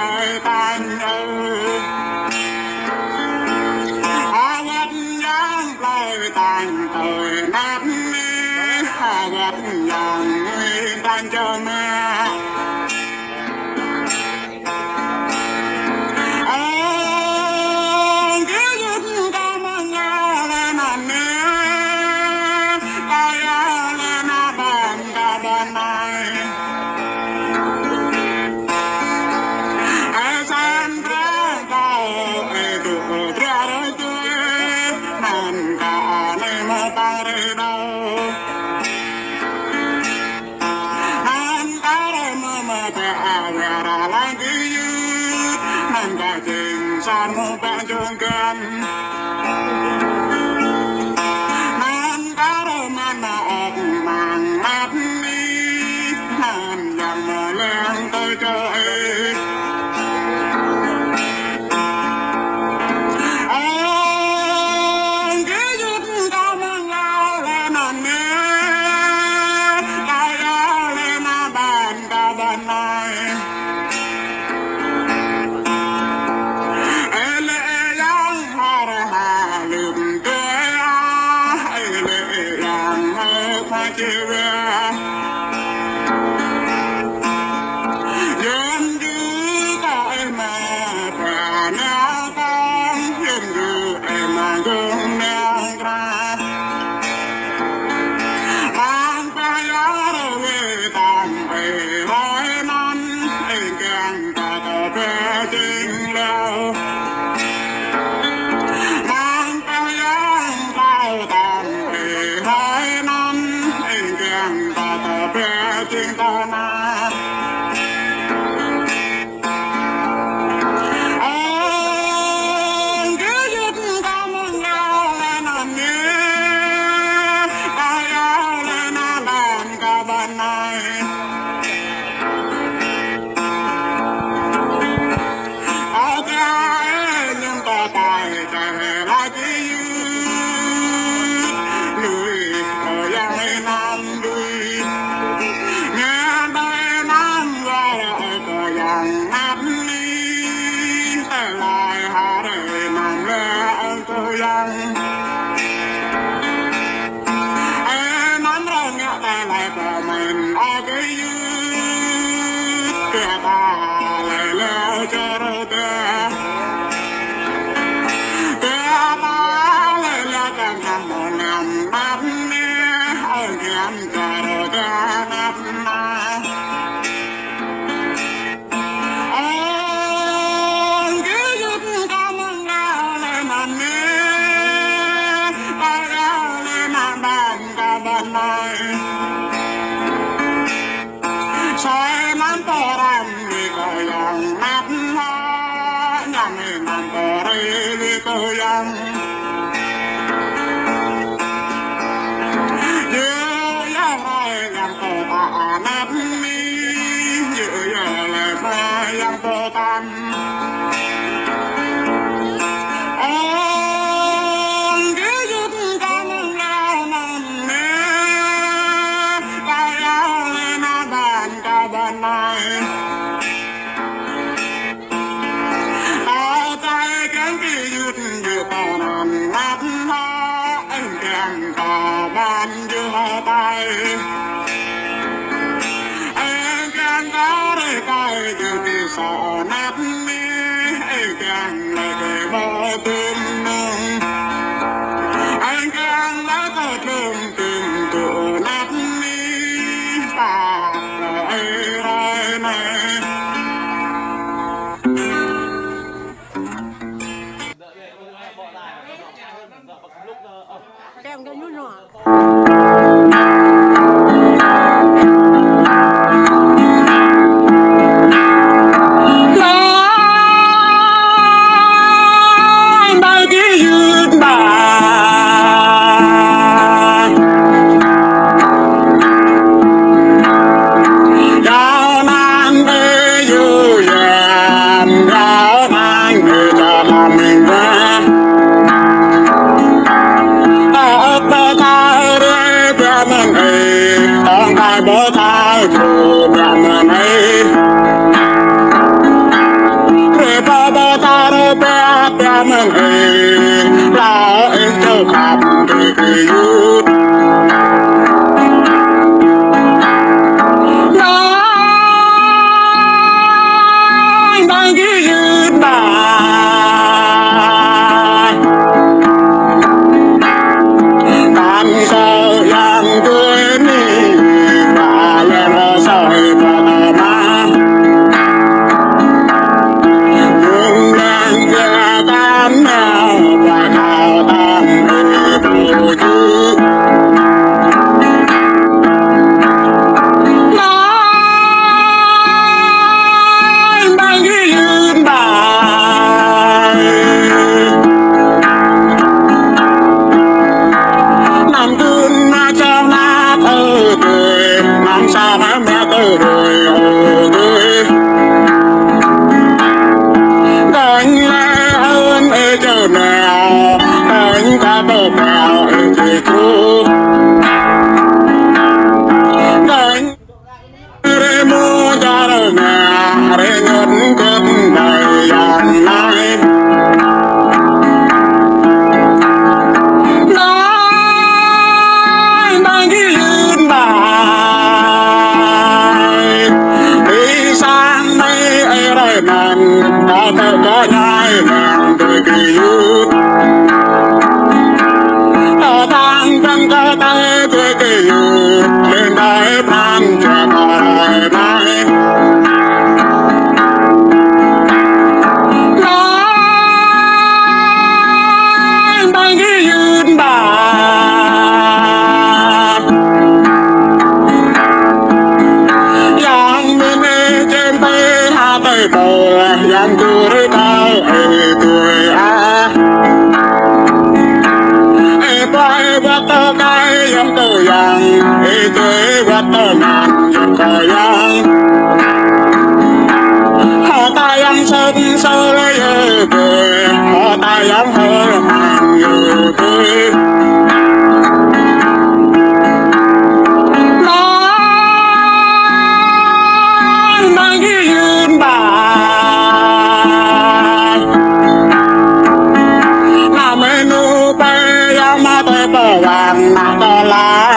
Hãy subscribe cho kênh Ghiền Mì Gõ để không bỏ lỡ youth. Nine đang ghi youth bà tan sao yang tươi mi và lên soi và ma đường đen kia tan nào và nào tan đi phù du nine đang ghi youth bà nằm cơn ma cho na thơ cười nằm xa má mẹ thơ đời hồ tươi đánh lẽ hơn ê chờ mèo đánh ta tơ mèo ê chê chú đánh rê mô cho đời mèo rê ngân cất đầy dàn này đang ghi youth bài đi sang đây ấy đời mình đã tự có nhai nàng từ kỳ youth ở thang chân cơ tay từ kỳ youth lên đây ban cho đời này đang ghi youth bài yang mê trên tay hạ tay bờ yang tuổi cao tuổi a tuổi bắt tơ cái yang tuổi yang tuổi bắt tơ ngàn yang có yang họ ta yang sớm sơ lấy tuổi họ ta yang hơ hàng nhiều tuổi đang ghi youth bài là menu bay yang ma tay bờ vàng na to lá